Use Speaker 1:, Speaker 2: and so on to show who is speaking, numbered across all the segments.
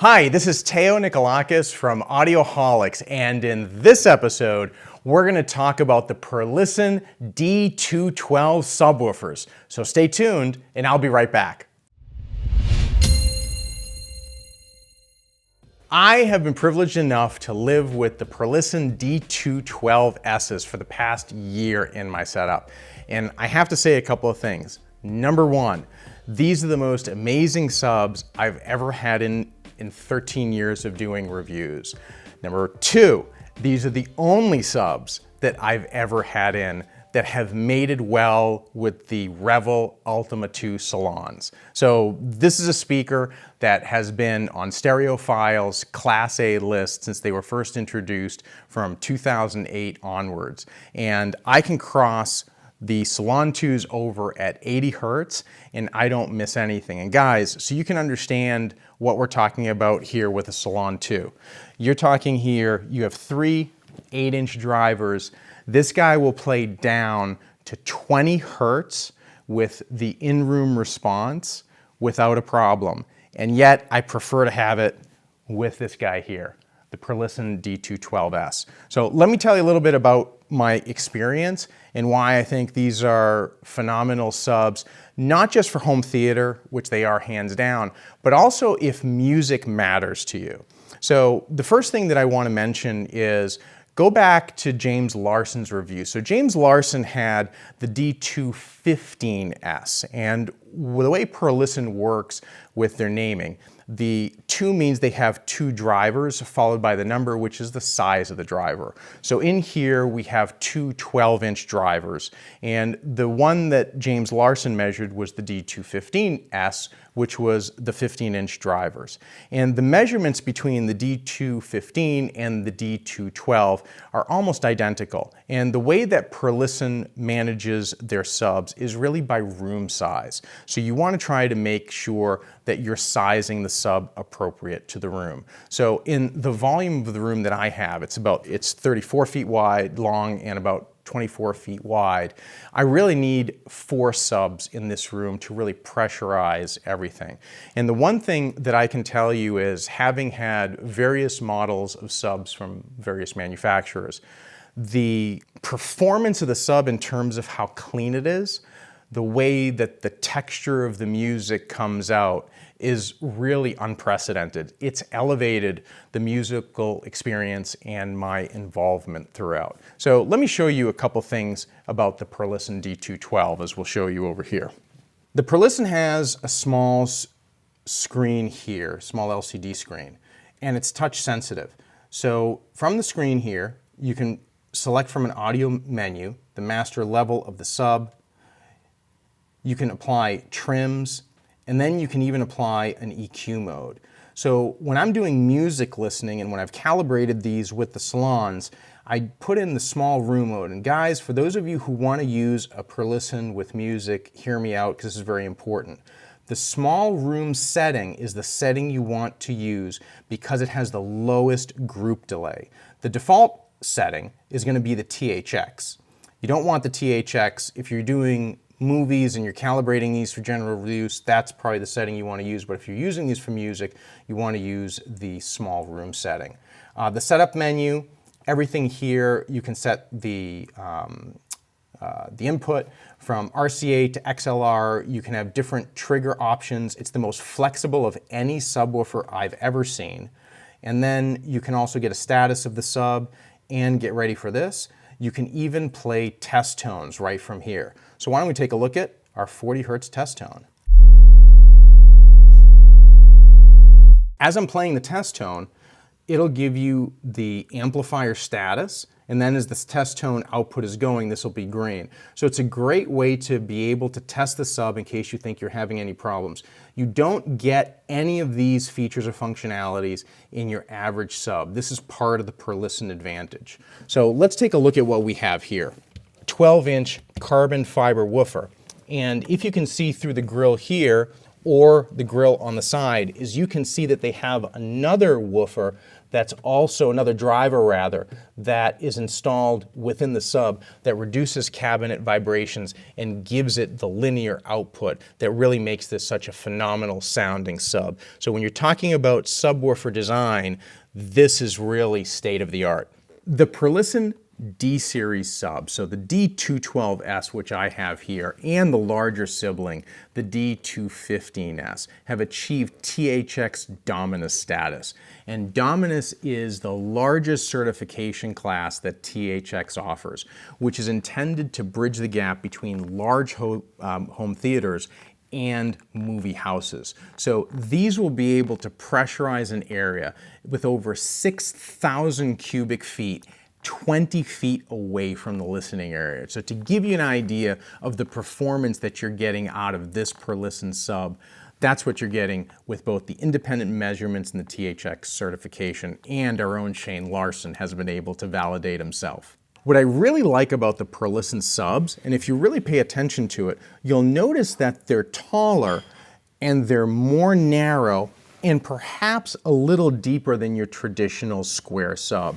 Speaker 1: Hi, this is Theo Nicolakis from Audioholics, and in this episode, we're going to talk about the Perlisten D212 subwoofers. So stay tuned, and I'll be right back. I have been privileged enough to live with the Perlisten D212Ss for the past year in my setup, and I have to say a couple of things. Number one, these are the most amazing subs I've ever had in 13 years of doing reviews. Number two, these are the only subs that I've ever had in that have mated well with the Revel Ultima 2 Salons. So this is a speaker that has been on Stereophile's Class A list since they were first introduced from 2008 onwards. And I can cross the Salon 2s over at 80 Hertz and I don't miss anything. And guys, so you can understand what we're talking about here with a Salon 2. You're talking here, you have three 8-inch drivers. This guy will play down to 20 Hertz with the in-room response without a problem. And yet I prefer to have it with this guy here, the Perlisten D212S. So let me tell you a little bit about my experience and why I think these are phenomenal subs, not just for home theater, which they are hands down, but also if music matters to you. So the first thing that I want to mention is go back to James Larson's review. So James Larson had the D215S, and the way Perlisten works with their naming, the 2 means they have 2 drivers followed by the number, which is the size of the driver. So in here we have 2 12-inch drivers, and the one that James Larson measured was the D215S, which was the 15-inch drivers. And the measurements between the D215 and the D212 are almost identical. And the way that Perlisten manages their subs is really by room size. So you want to try to make sure that you're sizing the sub appropriate to the room. So in the volume of the room that I have, it's 34 feet wide, long, and about 24 feet wide. I really need 4 subs in this room to really pressurize everything. And the one thing that I can tell you is, having had various models of subs from various manufacturers, the performance of the sub in terms of how clean it is, the way that the texture of the music comes out is really unprecedented. It's elevated the musical experience and my involvement throughout. So let me show you a couple things about the Perlisten D212, as we'll show you over here. The Perlisten has a small screen here, small LCD screen, and it's touch sensitive. So from the screen here, you can select from an audio menu the master level of the sub. You can apply trims, and then you can even apply an EQ mode. So when I'm doing music listening and when I've calibrated these with the Salons, I put in the small room mode. And guys, for those of you who want to use a Perlisten with music, hear me out because this is very important. The small room setting is the setting you want to use because it has the lowest group delay. The default setting is going to be the THX. You don't want the THX if you're doing movies and you're calibrating these for general use. That's probably the setting you want to use, but if you're using these for music, you want to use the small room setting. The setup menu, everything here, you can set the input from RCA to XLR. You can have different trigger options. It's the most flexible of any subwoofer I've ever seen. And then you can also get a status of the sub and get ready for this. You can even play test tones right from here. So why don't we take a look at our 40 Hertz test tone. As I'm playing the test tone, it'll give you the amplifier status, and then as this test tone output is going, this will be green. So it's a great way to be able to test the sub in case you think you're having any problems. You don't get any of these features or functionalities in your average sub. This is part of the Perlisten advantage. So let's take a look at what we have here. 12-inch carbon fiber woofer. And if you can see through the grill here, or the grill on the side is you can see that they have another woofer that's also, another driver rather, that is installed within the sub that reduces cabinet vibrations and gives it the linear output that really makes this such a phenomenal sounding sub. So when you're talking about subwoofer design, this is really state of the art. The Perlisten D-series sub, so the D212S, which I have here, and the larger sibling, the D215S, have achieved THX Dominus status. And Dominus is the largest certification class that THX offers, which is intended to bridge the gap between large home theaters and movie houses. So these will be able to pressurize an area with over 6,000 cubic feet 20 feet away from the listening area. So to give you an idea of the performance that you're getting out of this Perlisten sub, that's what you're getting with both the independent measurements and the THX certification, and our own Shane Larson has been able to validate himself. What I really like about the Perlisten subs, and if you really pay attention to it, you'll notice that they're taller and they're more narrow and perhaps a little deeper than your traditional square sub.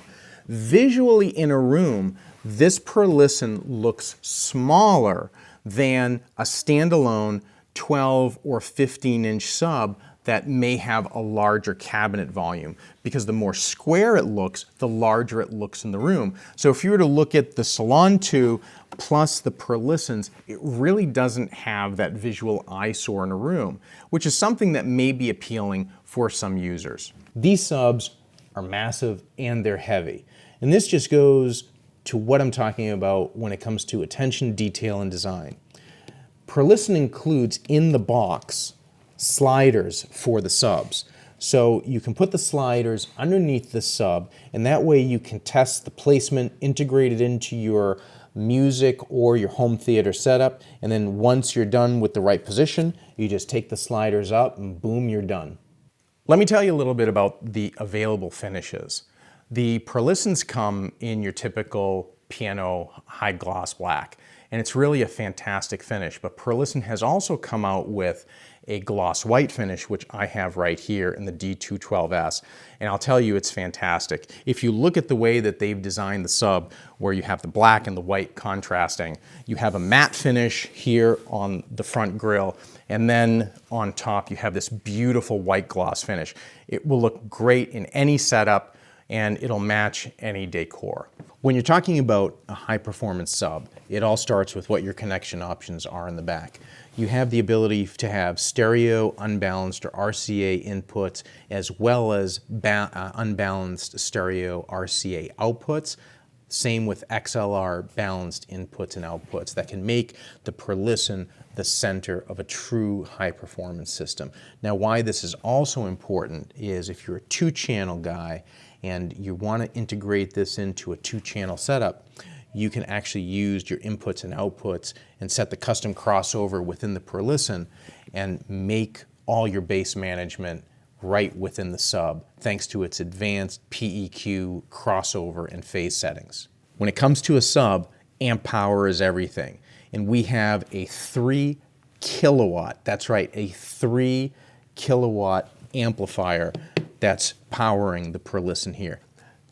Speaker 1: Visually in a room, this Perlisten looks smaller than a standalone 12 or 15-inch sub that may have a larger cabinet volume, because the more square it looks, the larger it looks in the room. So if you were to look at the Salon 2 plus the Perlistens, it really doesn't have that visual eyesore in a room, which is something that may be appealing for some users. These subs are massive and they're heavy. And this just goes to what I'm talking about when it comes to attention, detail, and design. Perlisten includes in the box sliders for the subs. So you can put the sliders underneath the sub, and that way you can test the placement, integrate it into your music or your home theater setup, and then once you're done with the right position, you just take the sliders up and boom, you're done. Let me tell you a little bit about the available finishes. The Perlistens come in your typical piano high gloss black, and it's really a fantastic finish, but Perlisten has also come out with a gloss white finish, which I have right here in the D212S, and I'll tell you, it's fantastic. If you look at the way that they've designed the sub, where you have the black and the white contrasting, you have a matte finish here on the front grille, and then on top you have this beautiful white gloss finish. It will look great in any setup, and it'll match any decor. When you're talking about a high performance sub, it all starts with what your connection options are in the back. You have the ability to have stereo, unbalanced, or RCA inputs, as well as unbalanced stereo RCA outputs. Same with XLR balanced inputs and outputs that can make the Perlisten the center of a true high performance system. Now, why this is also important is if you're a 2-channel guy and you want to integrate this into a 2-channel setup, you can actually use your inputs and outputs and set the custom crossover within the Perlisten and make all your bass management right within the sub, thanks to its advanced PEQ crossover and phase settings. When it comes to a sub, amp power is everything. And we have a 3 kilowatt, that's right, a 3 kilowatt amplifier that's powering the Perlisten here.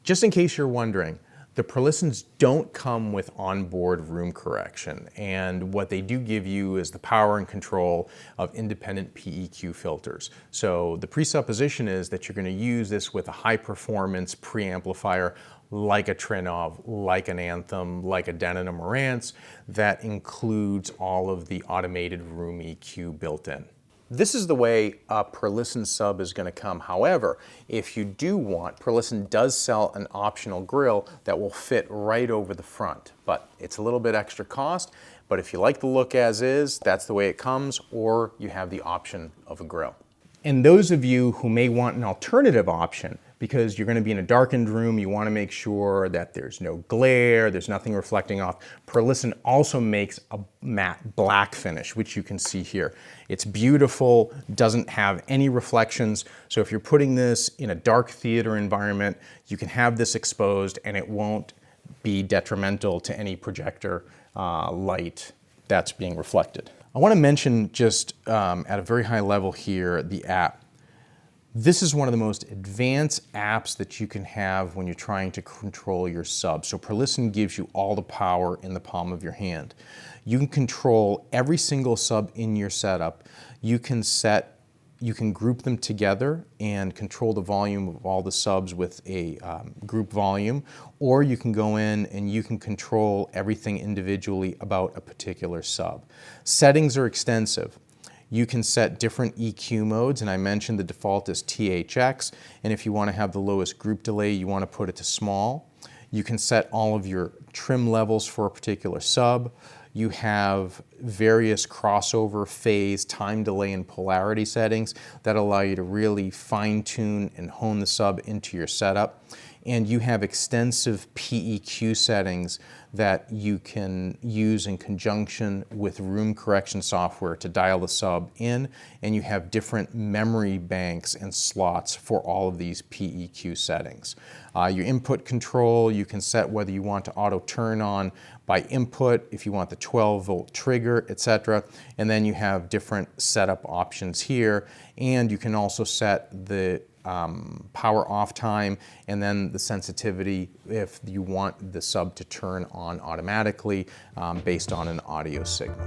Speaker 1: Just in case you're wondering, the Perlistens don't come with onboard room correction, and what they do give you is the power and control of independent PEQ filters. So the presupposition is that you're going to use this with a high performance preamplifier like a Trinov, like an Anthem, like a Denon or Marantz, that includes all of the automated room EQ built in. This is the way a Perlisten sub is going to come. However, if you do want, Perlisten does sell an optional grill that will fit right over the front, but it's a little bit extra cost. But if you like the look as is, that's the way it comes, or you have the option of a grill. And those of you who may want an alternative option, because you're going to be in a darkened room, you want to make sure that there's no glare, there's nothing reflecting off. Perlisten also makes a matte black finish, which you can see here. It's beautiful, doesn't have any reflections, so if you're putting this in a dark theater environment, you can have this exposed and it won't be detrimental to any projector light that's being reflected. I want to mention just at a very high level here, the app. This is one of the most advanced apps that you can have when you're trying to control your sub. So Perlisten gives you all the power in the palm of your hand. You can control every single sub in your setup. You can group them together and control the volume of all the subs with a group volume, or you can go in and you can control everything individually about a particular sub. Settings are extensive. You can set different EQ modes, and I mentioned the default is THX, and if you want to have the lowest group delay, you want to put it to small. You can set all of your trim levels for a particular sub. You have various crossover, phase, time delay, and polarity settings that allow you to really fine-tune and hone the sub into your setup. And you have extensive PEQ settings that you can use in conjunction with room correction software to dial the sub in, and you have different memory banks and slots for all of these PEQ settings. Your input control, you can set whether you want to auto turn on by input, if you want the 12-volt trigger, etc. And then you have different setup options here, and you can also set the power off time and then the sensitivity if you want the sub to turn on automatically based on an audio signal.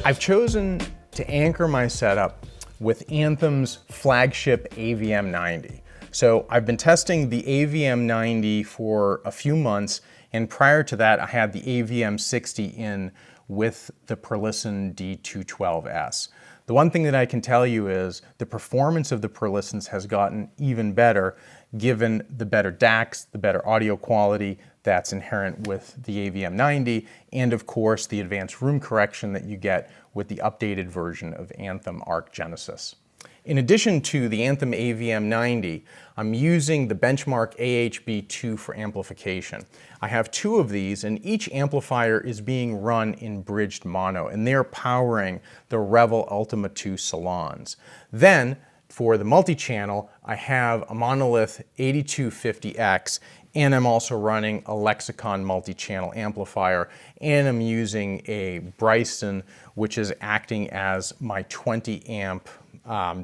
Speaker 1: I've chosen to anchor my setup with Anthem's flagship AVM90. So I've been testing the AVM90 for a few months, and prior to that I had the AVM60 in with the Perlisten D212S. The one thing that I can tell you is the performance of the Perlistens has gotten even better given the better DACs, the better audio quality that's inherent with the AVM90, and of course the advanced room correction that you get with the updated version of Anthem Arc Genesis. In addition to the Anthem AVM90, I'm using the Benchmark AHB2 for amplification. I have two of these, and each amplifier is being run in bridged mono, and they're powering the Revel Ultima 2 Salons. Then, for the multi-channel, I have a Monolith 8250X, and I'm also running a Lexicon multi-channel amplifier, and I'm using a Bryson, which is acting as my 20 amp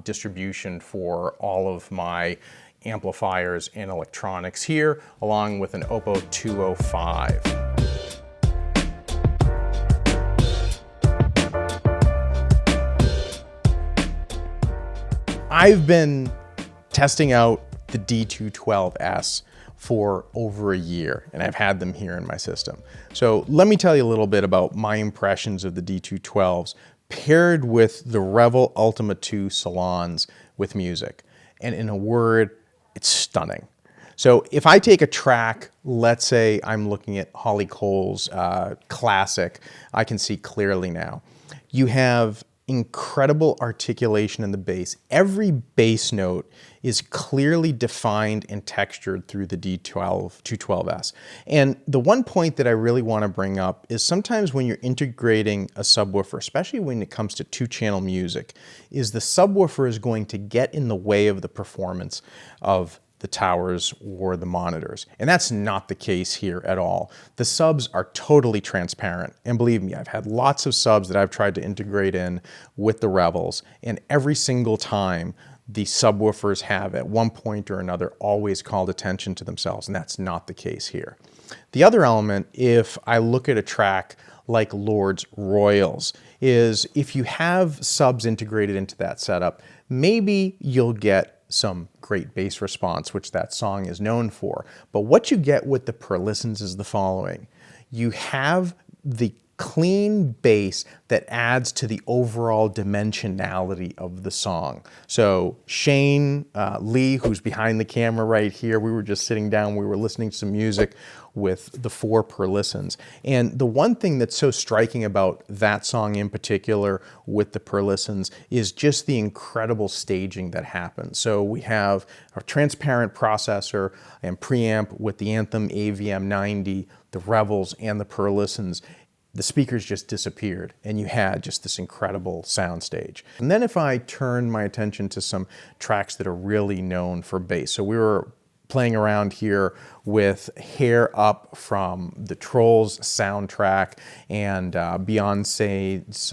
Speaker 1: distribution for all of my amplifiers and electronics here, along with an Oppo 205. I've been testing out the D212S for over a year, and I've had them here in my system. So let me tell you a little bit about my impressions of the D212s paired with the Revel Ultima 2 Salons with music. And in a word, it's stunning. So if I take a track, let's say I'm looking at Holly Cole's classic, I can see clearly now. You have incredible articulation in the bass. Every bass note is clearly defined and textured through the D212S. And the one point that I really want to bring up is sometimes when you're integrating a subwoofer, especially when it comes to two-channel music, is the subwoofer is going to get in the way of the performance of the towers or the monitors. And that's not the case here at all. The subs are totally transparent. And believe me, I've had lots of subs that I've tried to integrate in with the Revels, and every single time the subwoofers have at one point or another always called attention to themselves, and that's not the case here. The other element, if I look at a track like Lord's Royals, is if you have subs integrated into that setup, maybe you'll get some great bass response, which that song is known for. But what you get with the Perlistens is the following. You have the clean bass that adds to the overall dimensionality of the song. So Shane Lee, who's behind the camera right here, we were just sitting down, we were listening to some music with the 4 Perlistens. And the one thing that's so striking about that song in particular with the Perlistens is just the incredible staging that happens. So we have a transparent processor and preamp with the Anthem AVM90, the Revels, and the Perlistens. The speakers just disappeared, and you had just this incredible soundstage. And then if I turn my attention to some tracks that are really known for bass. So we were playing around here with Hair Up from the Trolls soundtrack and Beyonce's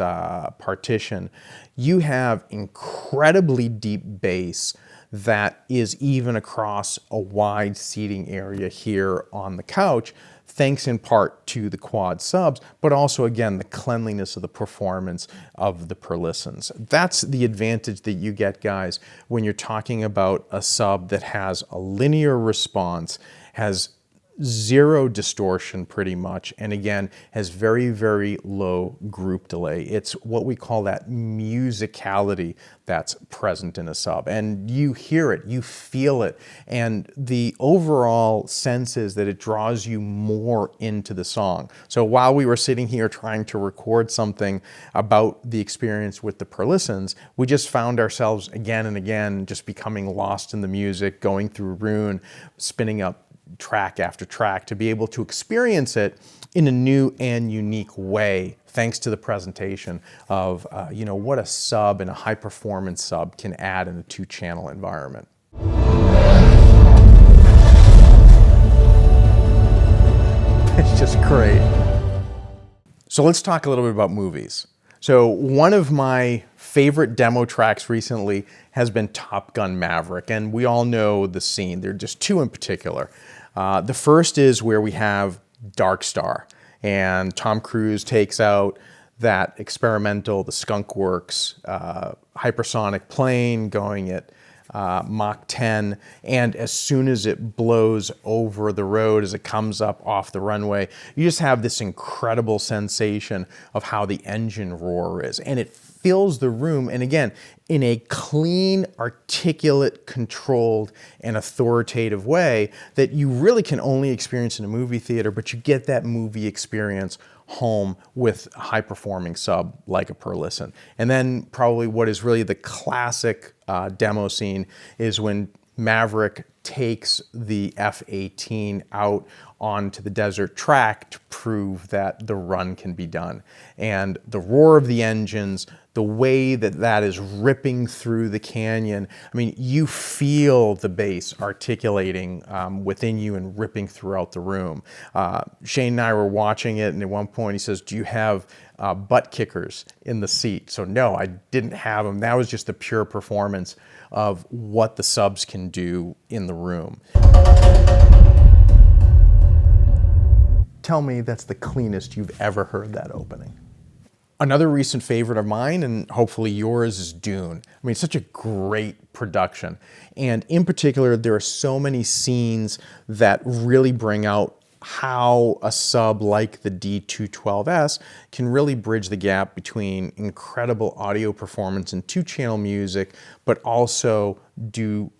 Speaker 1: Partition, you have incredibly deep bass that is even across a wide seating area here on the couch, thanks in part to the quad subs, but also, again, the cleanliness of the performance of the Perlistens. That's the advantage that you get, guys, when you're talking about a sub that has a linear response, has zero distortion pretty much, and again, has very, very low group delay. It's what we call that musicality that's present in a sub. And you hear it, you feel it, and the overall sense is that it draws you more into the song. So while we were sitting here trying to record something about the experience with the Perlistens, we just found ourselves again and again just becoming lost in the music, going through Rune, spinning up track after track to be able to experience it in a new and unique way, thanks to the presentation of you know, what a sub and a high performance sub can add in a 2-channel environment. It's just great. So let's talk a little bit about movies. So one of my favorite demo tracks recently has been Top Gun Maverick, and we all know the scene. There are just two in particular. The first is where we have Dark Star, and Tom Cruise takes out that experimental, the Skunk Works hypersonic plane going at Mach 10, and as soon as it blows over the road, as it comes up off the runway, you just have this incredible sensation of how the engine roar is, and it fills the room, and again, in a clean, articulate, controlled, and authoritative way that you really can only experience in a movie theater, but you get that movie experience home with a high-performing sub like a Perlisten. And then probably what is really the classic demo scene is when Maverick takes the F-18 out onto the desert track to prove that the run can be done. And the roar of the engines, the way that that is ripping through the canyon, I mean, you feel the bass articulating within you and ripping throughout the room. Shane and I were watching it, and at one point he says, "Do you have butt kickers in the seat?" So no, I didn't have them. That was just the pure performance of what the subs can do in the room. Tell me that's the cleanest you've ever heard that opening. Another recent favorite of mine, and hopefully yours, is Dune. I mean, it's such a great production. And in particular, there are so many scenes that really bring out how a sub like the D212S can really bridge the gap between incredible audio performance and 2-channel music, but also do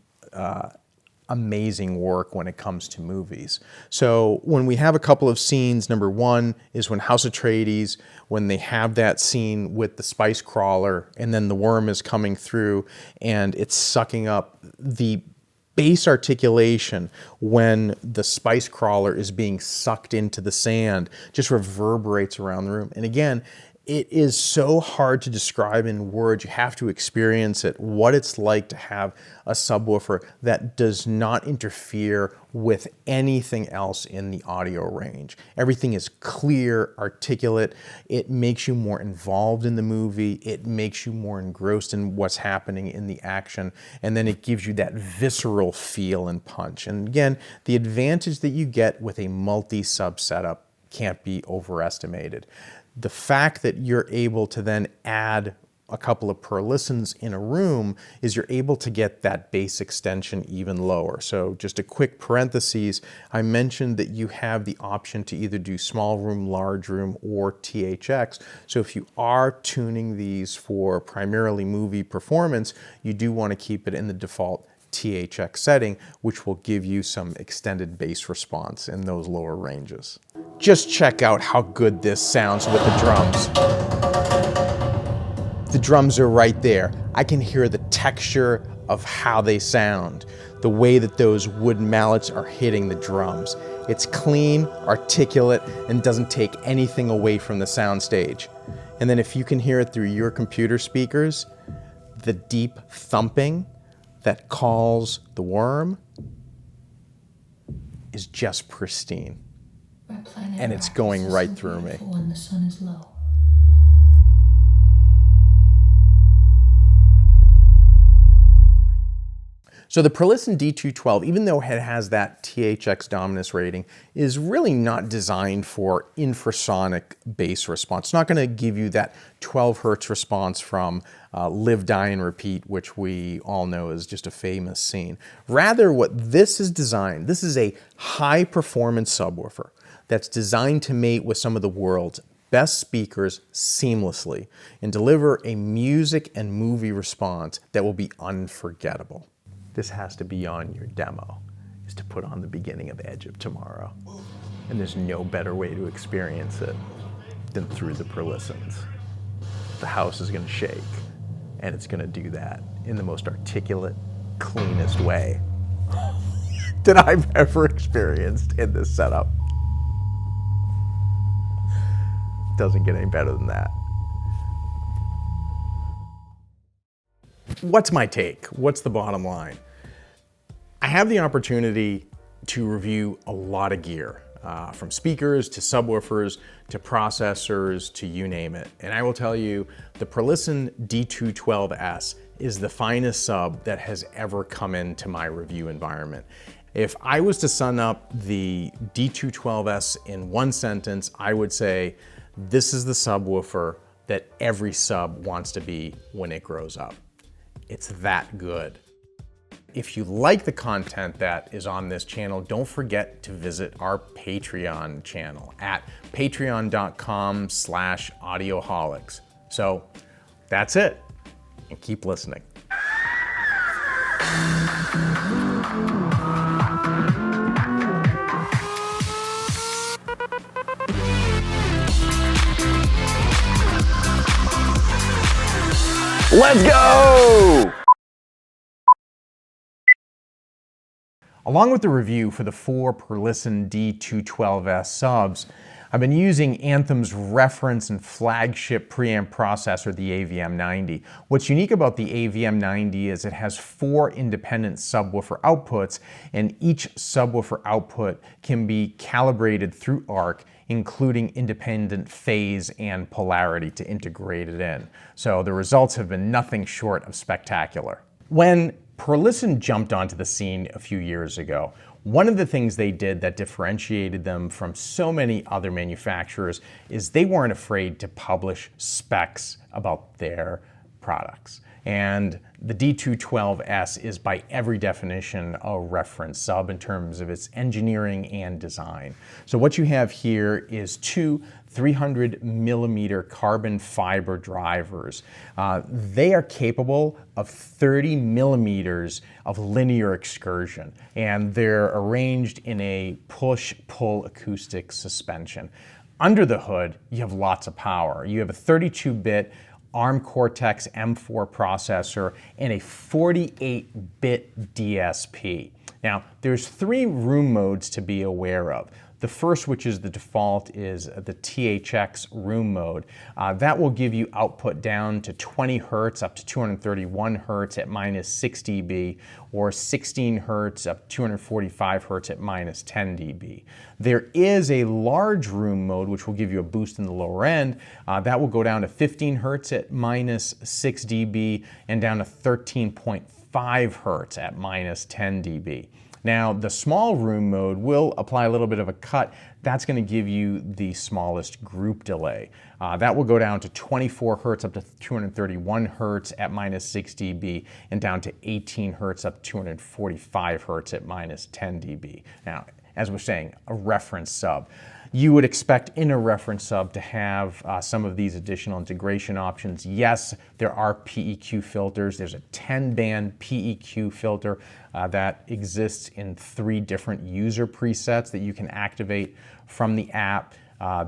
Speaker 1: amazing work when it comes to movies. So when we have a couple of scenes, number one is when House Atreides, when they have that scene with the spice crawler and then the worm is coming through and it's sucking up the bass articulation when the spice crawler is being sucked into the sand just reverberates around the room. And again, it is so hard to describe in words. You have to experience it, what it's like to have a subwoofer that does not interfere with anything else in the audio range. Everything is clear, articulate. It makes you more involved in the movie. It makes you more engrossed in what's happening in the action. And then it gives you that visceral feel and punch. And again, the advantage that you get with a multi-sub setup can't be overestimated. The fact that you're able to then add a couple of Perlistens in a room is you're able to get that bass extension even lower. So just a quick parenthesis, I mentioned that you have the option to either do small room, large room, or THX. So if you are tuning these for primarily movie performance, you do want to keep it in the default THX setting, which will give you some extended bass response in those lower ranges. Just check out how good this sounds with the drums. The drums are right there. I can hear the texture of how they sound, the way that those wood mallets are hitting the drums. It's clean, articulate, and doesn't take anything away from the soundstage. And then if you can hear it through your computer speakers, the deep thumping that calls the worm, is just pristine. And it's going right through me.
Speaker 2: When the sun is low.
Speaker 1: So the Perlisten D212, even though it has that THX Dominus rating, is really not designed for infrasonic bass response. It's not going to give you that 12 hertz response from Live, Die, and Repeat, which we all know is just a famous scene. Rather, what this is designed, this is a high-performance subwoofer that's designed to mate with some of the world's best speakers seamlessly and deliver a music and movie response that will be unforgettable. This has to be on your demo, is to put on the beginning of Edge of Tomorrow. And there's no better way to experience it than through the Perlistens. The house is gonna shake, and it's gonna do that in the most articulate, cleanest way that I've ever experienced in this setup. Doesn't get any better than that. What's my take? What's the bottom line? I have the opportunity to review a lot of gear, from speakers to subwoofers to processors to you name it. And I will tell you, the Perlisten D212S is the finest sub that has ever come into my review environment. If I was to sum up the D212S in one sentence, I would say, this is the subwoofer that every sub wants to be when it grows up. It's that good. If you like the content that is on this channel, don't forget to visit our Patreon channel at patreon.com/audioholics. So that's it, and keep listening. Let's go! Along with the review for the 4 Perlisten D212S subs, I've been using Anthem's reference and flagship preamp processor, the AVM90. What's unique about the AVM90 is it has 4 independent subwoofer outputs, and each subwoofer output can be calibrated through ARC, including independent phase and polarity to integrate it in. So the results have been nothing short of spectacular. When Perlisten jumped onto the scene a few years ago, one of the things they did that differentiated them from so many other manufacturers is they weren't afraid to publish specs about their products. And the D212S is by every definition a reference sub in terms of its engineering and design. So what you have here is 2 300mm carbon fiber drivers. They are capable of 30mm of linear excursion, and they're arranged in a push-pull acoustic suspension. Under the hood, you have lots of power. You have a 32-bit ARM Cortex M4 processor and a 48-bit DSP. Now, there's 3 room modes to be aware of. The first, which is the default, is the THX room mode. That will give you output down to 20 hertz up to 231 hertz at -6 dB, or 16 hertz up to 245 hertz at -10 dB. There is a large room mode, which will give you a boost in the lower end. That will go down to 15 hertz at -6 dB and down to 13.5 hertz at -10 dB. Now, the small room mode will apply a little bit of a cut. That's going to give you the smallest group delay. That will go down to 24 hertz up to 231 hertz at -6 dB and down to 18 hertz up to 245 hertz at -10 dB. Now, as we're saying, a reference sub. You would expect in a reference sub to have some of these additional integration options. Yes, there are PEQ filters. There's a 10-band PEQ filter that exists in 3 different user presets that you can activate from the app.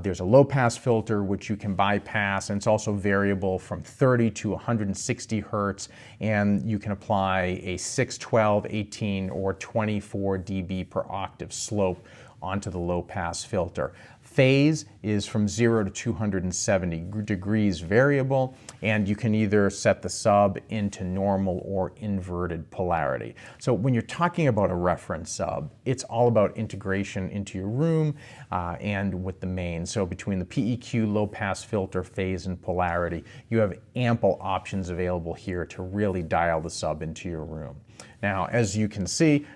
Speaker 1: There's a low-pass filter, which you can bypass, and it's also variable from 30 to 160 hertz, and you can apply a 6, 12, 18, or 24 dB per octave slope onto the low-pass filter. Phase is from 0 to 270 degrees variable, and you can either set the sub into normal or inverted polarity. So when you're talking about a reference sub, it's all about integration into your room and with the main. So between the PEQ, low pass filter, phase, and polarity, you have ample options available here to really dial the sub into your room. Now, as you can see,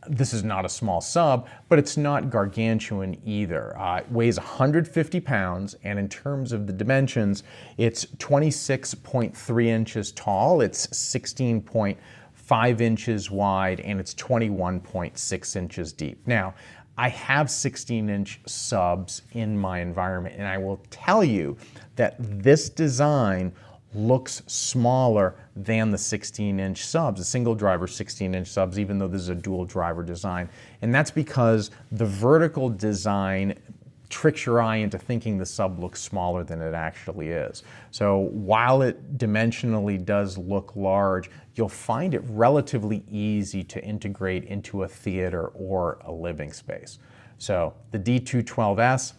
Speaker 1: this is not a small sub, but it's not gargantuan either. It weighs 150 pounds, and in terms of the dimensions, it's 26.3 inches tall, it's 16.5 inches wide, and it's 21.6 inches deep. Now, I have 16-inch subs in my environment, and I will tell you that this design looks smaller than the 16-inch subs, the single driver 16-inch subs, even though this is a dual driver design. And that's because the vertical design tricks your eye into thinking the sub looks smaller than it actually is. So while it dimensionally does look large, you'll find it relatively easy to integrate into a theater or a living space. So the D212S,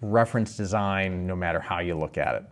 Speaker 1: reference design no matter how you look at it.